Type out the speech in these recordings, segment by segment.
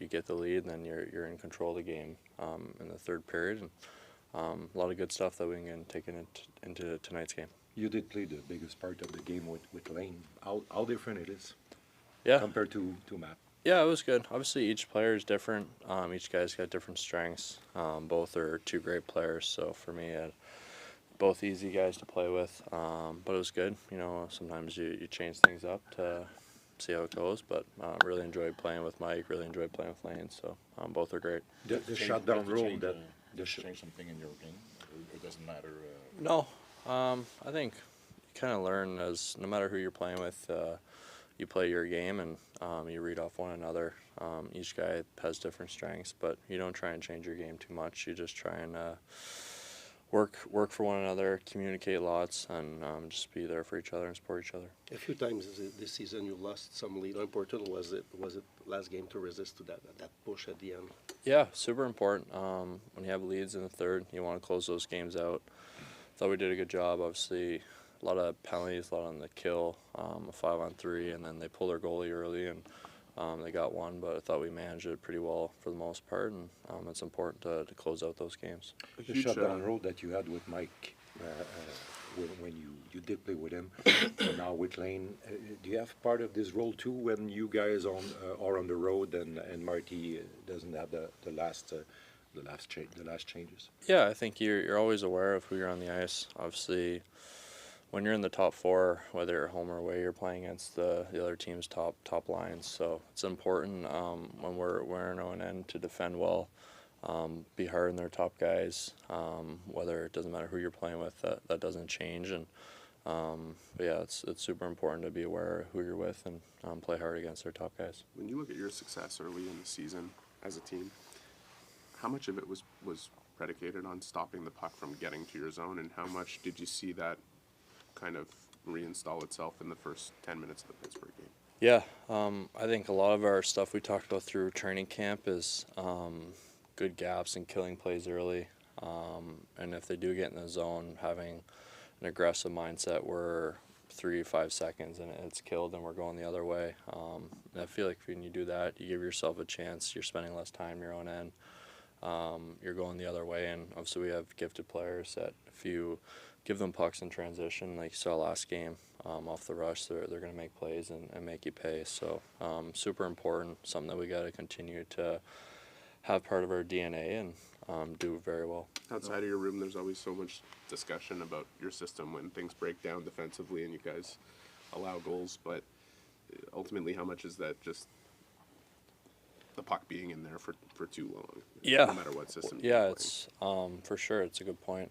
get the lead, and then you're in control of the game in the third period. And a lot of good stuff that we can take into tonight's game. You did play the biggest part of the game with Lane. How different it is Yeah. compared to Matt? Yeah, it was good. Obviously, each player is different. Each guy's got different strengths. Both are two great players. So for me, both easy guys to play with. But it was good. You know, sometimes you change things up to see how it goes. But really enjoyed playing with Mike. Really enjoyed playing with Lane. So both are great. The shutdown rule that change something in your game. It doesn't matter. No, I think you kind of learn as no matter who you're playing with. You play your game and you read off one another. Each guy has different strengths, but you don't try and change your game too much. You just try and work for one another, communicate lots, and just be there for each other and support each other. A few times this season you lost some lead. How important was it last game to resist to that push at the end? Yeah, super important. When you have leads in the third, you want to close those games out. Thought we did a good job, obviously. A lot of penalties, a lot on the kill, a 5-on-3, and then they pulled their goalie early, and they got one. But I thought we managed it pretty well for the most part, and it's important to close out those games. the shutdown rule that you had with Mike when you did play with him, and now with Lane, do you have part of this role too when you guys are on the road and Marty doesn't have the last changes? Yeah, I think you're always aware of who you're on the ice. Obviously, when you're in the top four, whether you're home or away, you're playing against the other team's top lines. So it's important when we're wearing on end to defend well, be hard on their top guys. Whether it doesn't matter who you're playing with, that doesn't change. And but yeah, it's super important to be aware of who you're with and play hard against their top guys. When you look at your success early in the season as a team, how much of it was predicated on stopping the puck from getting to your zone, and how much did you see that kind of reinstall itself in the first 10 minutes of the Pittsburgh game? Yeah, I think a lot of our stuff we talked about through training camp is good gaps and killing plays early. And if they do get in the zone, having an aggressive mindset where 3 to 5 seconds and it's killed and we're going the other way. And I feel like when you do that, you give yourself a chance. You're spending less time your own end. You're going the other way, and obviously we have gifted players that if you give them pucks in transition, like you saw last game, off the rush, they're going to make plays and make you pay. So super important, something that we got to continue to have part of our DNA and do very well. Outside of your room, there's always so much discussion about your system when things break down defensively and you guys allow goals, but ultimately how much is that just the puck being in there for too long? Yeah. No matter what system. Yeah, it's for sure. It's a good point.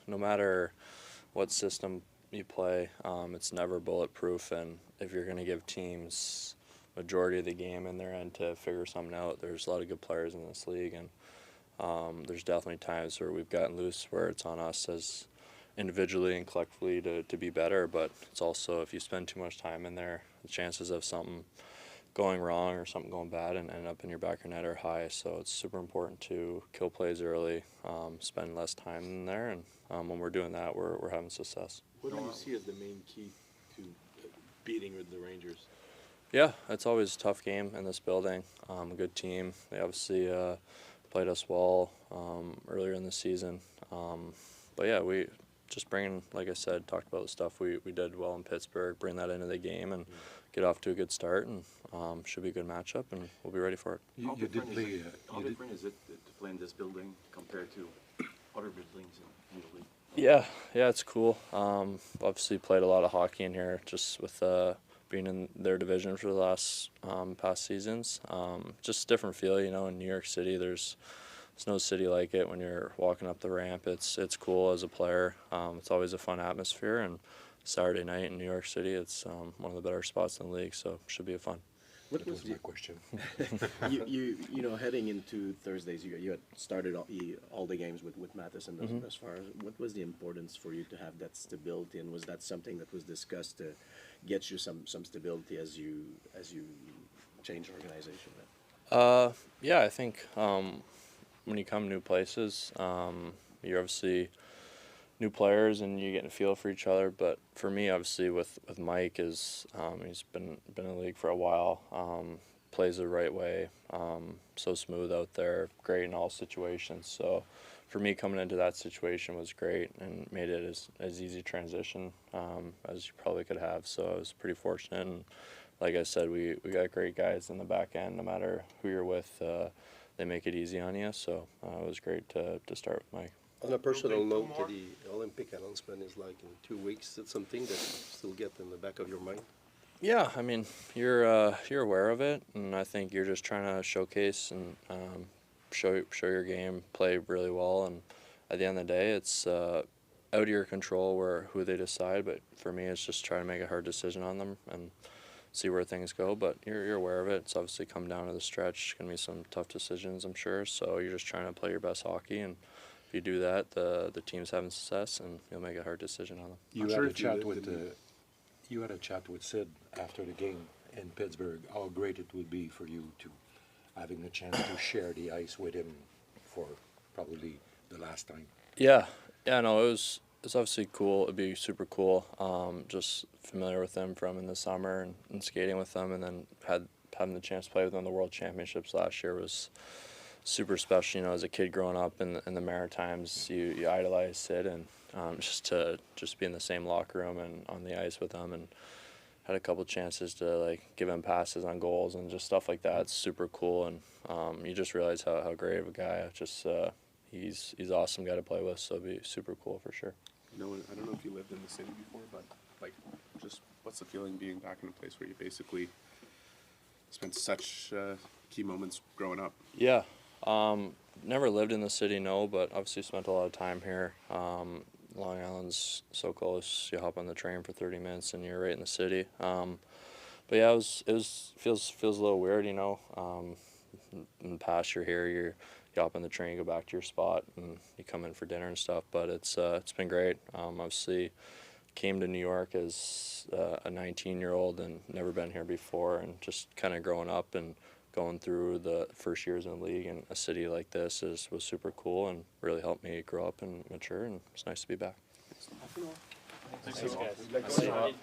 No matter what system you play, it's never bulletproof. And if you're going to give teams majority of the game in their end to figure something out, there's a lot of good players in this league, and there's definitely times where we've gotten loose where it's on us as individually and collectively to be better. But it's also if you spend too much time in there, the chances of something going wrong or something going bad and end up in your back of your net are high. So it's super important to kill plays early, spend less time in there, and when we're doing that, we're having success. What do you see as the main key to beating with the Rangers? Yeah, it's always a tough game in this building. A good team. They obviously played us well earlier in the season. But yeah, we just bringing, like I said, talked about the stuff we did well in Pittsburgh, bring that into the game and get off to a good start, and should be a good matchup, and we'll be ready for it. How different is it to play in this building compared to other buildings in the league? Yeah, it's cool. Obviously played a lot of hockey in here just with being in their division for the last past seasons. Just a different feel, you know. In New York City, there's no city like it. When you're walking up the ramp, it's cool as a player. It's always a fun atmosphere, and Saturday night in New York City, it's one of the better spots in the league, so should be fun. What was my question? you know, heading into Thursdays, you had started all the games with Matheson as far as what was the importance for you to have that stability, and was that something that was discussed to get you some stability as you change organization? Yeah, I think when you come new places, you're obviously new players and you get a feel for each other. But for me, obviously, with Mike, he's been in the league for a while. plays the right way, so smooth out there, great in all situations. So for me, coming into that situation was great and made it as easy transition as you probably could have. So I was pretty fortunate. And like I said, we got great guys in the back end. No matter who you're with, they make it easy on you. So it was great to start with Mike. On a personal note, the Olympic announcement is like in 2 weeks. It's something that you still get in the back of your mind. Yeah, I mean, you're aware of it, and I think you're just trying to showcase and show your game, play really well, and at the end of the day, it's out of your control who they decide. But for me, it's just trying to make a hard decision on them and see where things go. But you're aware of it. It's obviously come down to the stretch. Gonna be some tough decisions, I'm sure. So you're just trying to play your best hockey, and if you do that, the team's having success, and you'll make a hard decision on them. You had a chat with you had a chat with Sid after the game in Pittsburgh. How great it would be for you to having the chance to share the ice with him for probably the last time. Yeah, no, it's obviously cool. It'd be super cool. Just familiar with them from in the summer and skating with them, and then having the chance to play with them in the World Championships last year was super special. You know, as a kid growing up in the Maritimes, you idolize Sid, and just to be in the same locker room and on the ice with them, and had a couple chances to like give him passes on goals and just stuff like that. It's super cool, and you just realize how great of a guy. Just he's awesome guy to play with, so it'd be super cool for sure. You know, I don't know if you lived in the city before, but like, just what's the feeling being back in a place where you basically spent such key moments growing up? Yeah. Never lived in the city, no, but obviously spent a lot of time here. Long Island's so close. You hop on the train for 30 minutes and you're right in the city. But yeah, feels a little weird, you know. In the past, you're here, you hop on the train, go back to your spot, and you come in for dinner and stuff. But it's been great. Obviously, came to New York as a 19-year-old and never been here before, and just kind of growing up and going through the first years in the league in a city like this was super cool and really helped me grow up and mature, and it's nice to be back. Thanks, guys.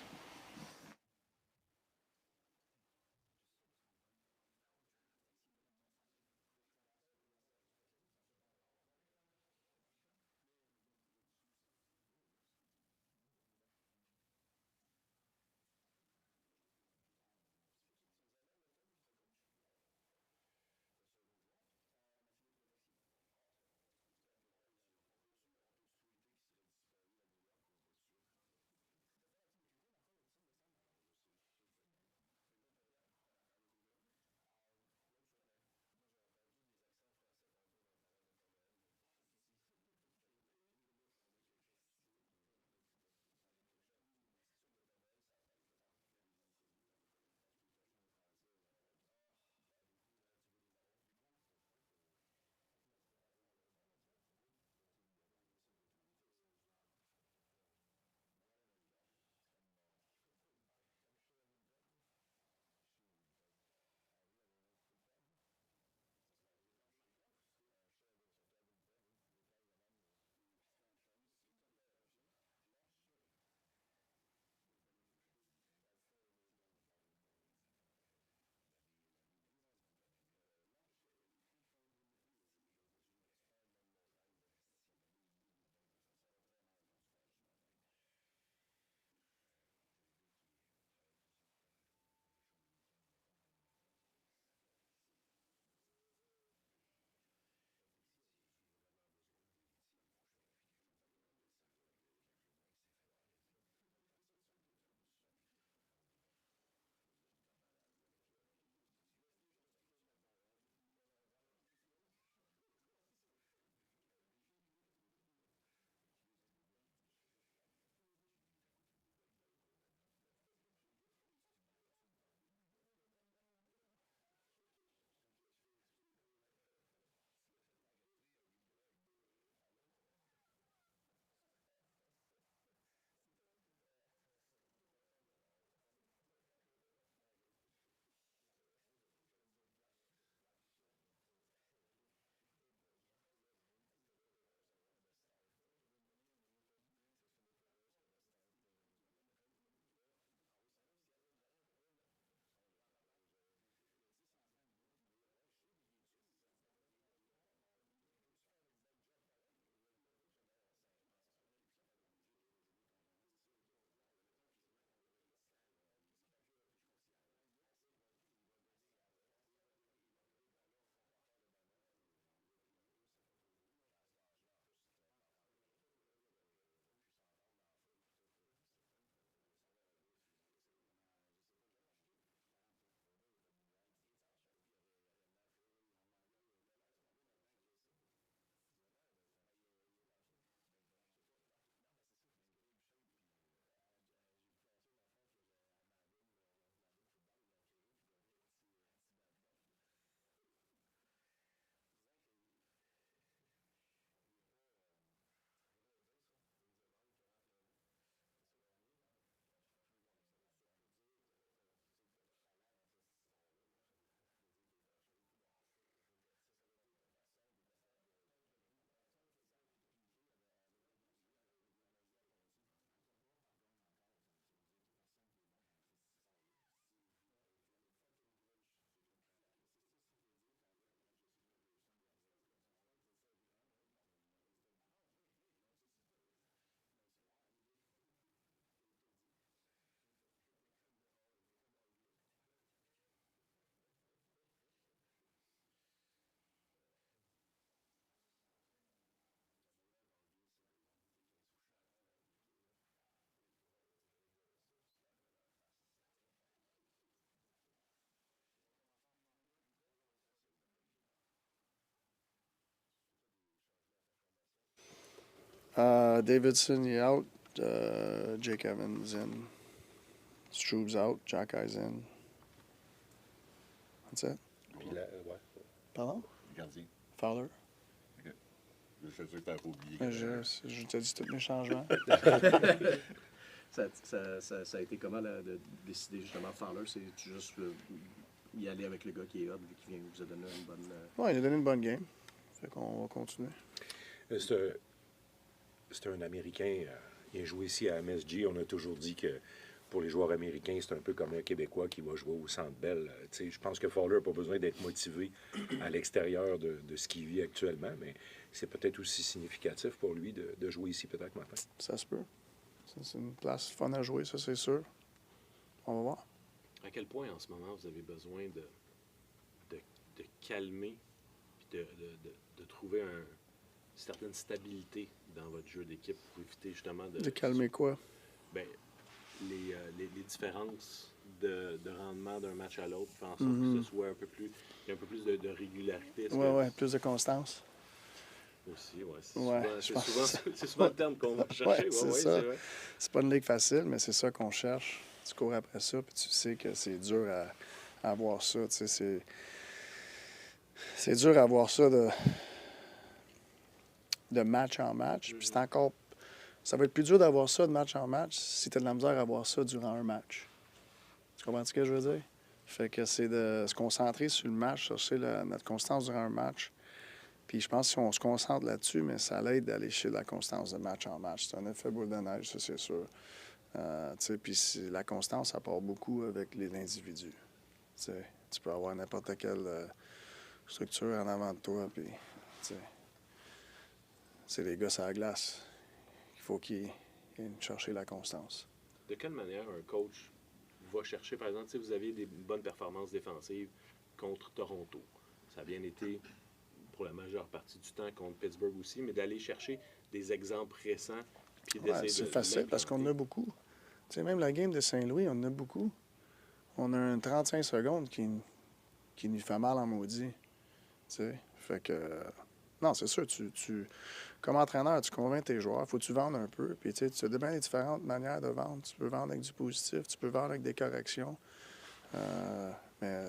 Davidson, he out. Jake Evans in. Strube's out. Jack Eye's in. That's it. Puis ouais. Pardon? Gardien. Fowler. Je sais que t'avais oublié. Je t'ai dit tous mes changements. Ça a été comment de décider justement Fowler? C'est juste y aller avec le gars qui est hot, vu qu'il vous a donné une bonne... Ouais, il a donné une bonne game. Fait qu'on va continuer. C'est un Américain. Il a joué ici à MSG. On a toujours dit que pour les joueurs américains, c'est un peu comme un Québécois qui va jouer au Centre Bell. Je pense que Fowler n'a pas besoin d'être motivé à l'extérieur de ce qu'il vit actuellement, mais c'est peut-être aussi significatif pour lui de jouer ici peut-être matin. Ça se peut. C'est une place fun à jouer, ça, c'est sûr. On va voir. À quel point, en ce moment, vous avez besoin de calmer et de trouver une certaine stabilité dans votre jeu d'équipe pour éviter justement De calmer quoi? Ben, les différences de rendement d'un match à l'autre, faire en sorte que ce soit un peu plus de régularité. Ouais, plus de constance. Aussi, ouais. C'est souvent le terme qu'on va chercher. Ouais, c'est ça. Vrai. C'est pas une ligue facile, mais c'est ça qu'on cherche. Tu cours après ça, puis tu sais que c'est dur à avoir ça. Tu sais, c'est dur à avoir ça de match en match. Puis c'est encore... Ça va être plus dur d'avoir ça de match en match si tu as de la misère à avoir ça durant un match. Tu comprends ce que je veux dire? Fait que c'est de se concentrer sur le match, chercher notre constance durant un match. Puis je pense que si on se concentre là-dessus, mais ça l'aide d'aller chez la constance de match en match. C'est un effet boule de neige, ça, c'est sûr. Puis la constance, ça part beaucoup avec les individus. Tu peux avoir n'importe quelle structure en avant de toi, puis c'est les gars sur la glace. Il faut qu'ils viennent chercher la constance. De quelle manière un coach va chercher, par exemple, si vous aviez des bonnes performances défensives contre Toronto, ça a bien été pour la majeure partie du temps contre Pittsburgh aussi, mais d'aller chercher des exemples récents puis d'essayer c'est facile parce qu'on en a beaucoup. Tu sais, même la game de Saint-Louis, on en a beaucoup. On a un 35 secondes qui nous fait mal en maudit. Tu sais, fait que... Non, c'est sûr, comme entraîneur, tu convaincs tes joueurs, il faut que tu vendes un peu. Puis tu as bien des différentes manières de vendre. Tu peux vendre avec du positif, tu peux vendre avec des corrections. Mais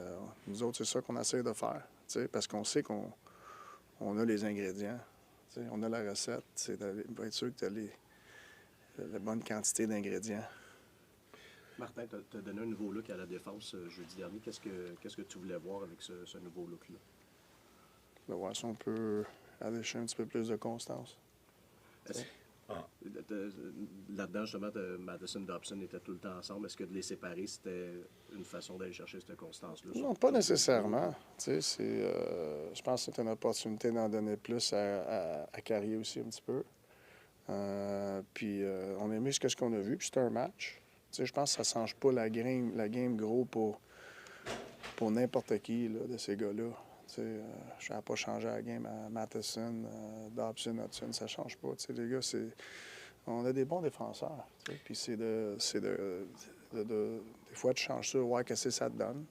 nous autres, c'est ça qu'on essaie de faire. Tu sais, parce qu'on sait qu'on a les ingrédients. Tu sais, on a la recette. C'est d'être sûr que tu as la bonne quantité d'ingrédients. Martin, tu as donné un nouveau look à la défense jeudi dernier. Qu'est-ce que tu voulais voir avec ce nouveau look-là? De voir si on peut allécher un petit peu plus de constance. Là-dedans, justement, Madison et Dobson étaient tout le temps ensemble. Est-ce que de les séparer, c'était une façon d'aller chercher cette constance-là? Non, pas nécessairement. Tu sais, je pense que c'est une opportunité d'en donner plus à Carrier aussi un petit peu. Puis on a aimé ce qu'on a vu, puis c'était un match. Tu sais, je pense que ça ne change pas la game gros pour n'importe qui là, de ces gars-là. Je n'ai pas changé la game à Matheson, Dobson, Hudson, ça ne change pas. Les gars, on a des bons défenseurs. Puis des fois, tu changes ça, voir qu'est-ce que ça te donne.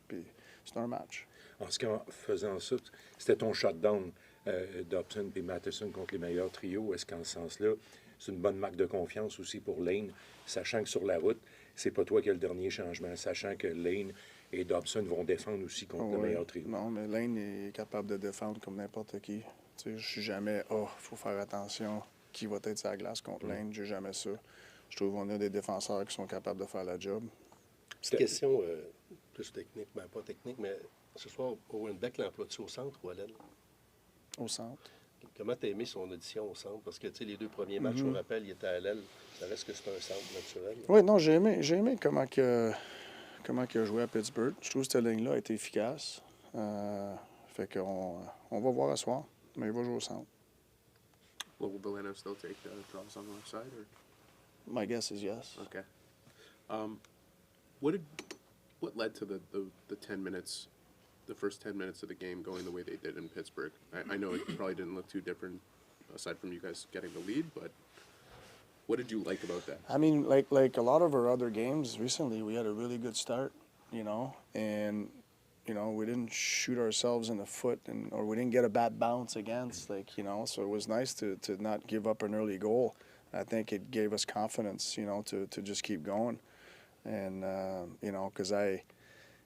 Puis c'est un match. En faisant ça, c'était ton shutdown, Dobson et Matheson contre les meilleurs trios. Est-ce qu'en ce sens-là, c'est une bonne marque de confiance aussi pour Lane, sachant que sur la route, c'est pas toi qui as le dernier changement, sachant que Lane et Dobson vont défendre aussi contre le meilleur trio. Non, mais Lane est capable de défendre comme n'importe qui. Je suis jamais, il faut faire attention qui va être sur la glace contre Lane. J'ai jamais ça. Je trouve qu'on a des défenseurs qui sont capables de faire la job. Petite question plus technique, ben pas technique, mais ce soir, Owen Beck l'emploie-tu au centre ou à l'aile? Au centre. Comment tu as aimé son audition au centre? Parce que, tu sais, les deux premiers matchs, on rappelle, il était à l'aile. Ça reste que c'est un centre naturel. Oui, non, j'ai aimé comment il a joué à Pittsburgh. Je trouve que cette ligne-là a été efficace. Fait qu'on va voir à soir, mais il va jouer au centre. Well, will Veleno still take the draws on the left side? Or? My guess is yes. Okay. What led to the 10 minutes, the first 10 minutes of the game going the way they did in Pittsburgh? I know it probably didn't look too different aside from you guys getting the lead, but what did you like about that? I mean, like a lot of our other games recently, we had a really good start, and we didn't shoot ourselves in the foot, or we didn't get a bad bounce against, so it was nice to not give up an early goal. I think it gave us confidence, to just keep going. And, because I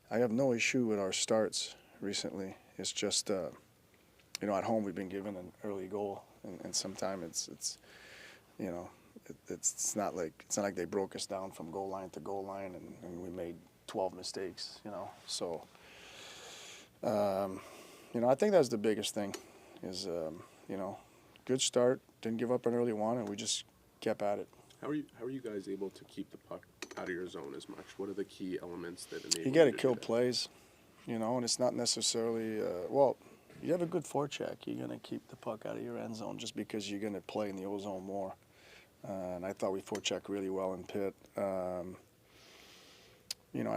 have no issue with our starts recently. It's just, at home we've been given an early goal, and sometimes it's not like they broke us down from goal line to goal line, and we made 12 mistakes, So, I think that's the biggest thing is, good start, didn't give up an early one, and we just kept at it. How are you guys able to keep the puck out of your zone as much? What are the key elements that enable You got to do kill that? plays, and it's not necessarily, you have a good forecheck. You're going to keep the puck out of your end zone just because you're going to play in the O-zone more. And I thought we forechecked really well in Pitt. I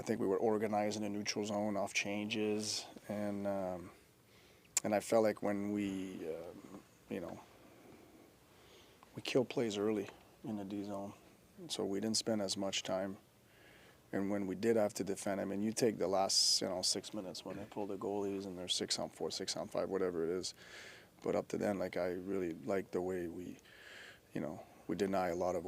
think we were organized in the neutral zone off changes. And I felt like when we killed plays early in the D zone. So we didn't spend as much time. And when we did have to defend, you take the last, 6 minutes when they pull the goalies and they're 6-on-4, 6-on-5, whatever it is. But up to then, I really liked the way we deny a lot of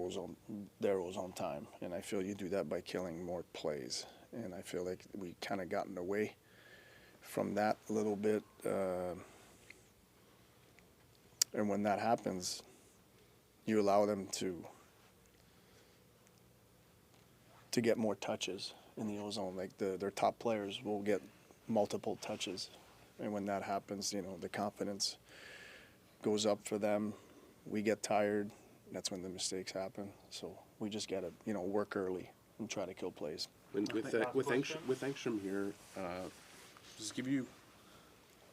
their ozone time. And I feel you do that by killing more plays. And I feel like we kind of gotten away from that a little bit. And when that happens, you allow them to get more touches in the ozone. Their top players will get multiple touches. And when that happens, the confidence goes up for them. We get tired. That's when the mistakes happen. So we just got to, work early and try to kill plays. With Engstrom here,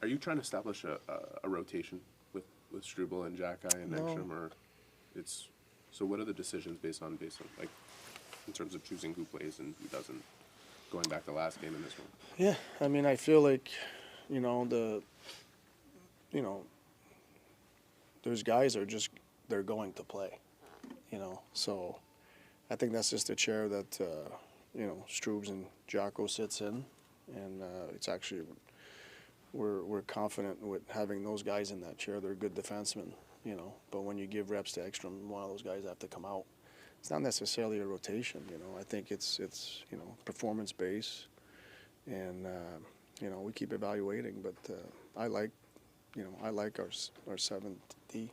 are you trying to establish a rotation with Struble and Xhekaj and Engstrom, or so what are the decisions based on in terms of choosing who plays and who doesn't, going back to last game in this one? Yeah, I feel like, those guys they're going to play, So I think that's just a chair that, Strubes and Jocko sits in, and it's actually, we're confident with having those guys in that chair. They're good defensemen, but when you give reps to Ekstrom, one of those guys have to come out. It's not necessarily a rotation, I think it's performance based, and we keep evaluating. But I like our 7th D,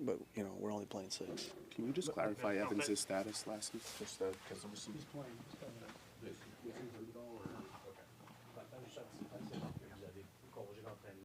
but we're only playing 6. Can you just clarify Evans' status last season? Just because he's playing.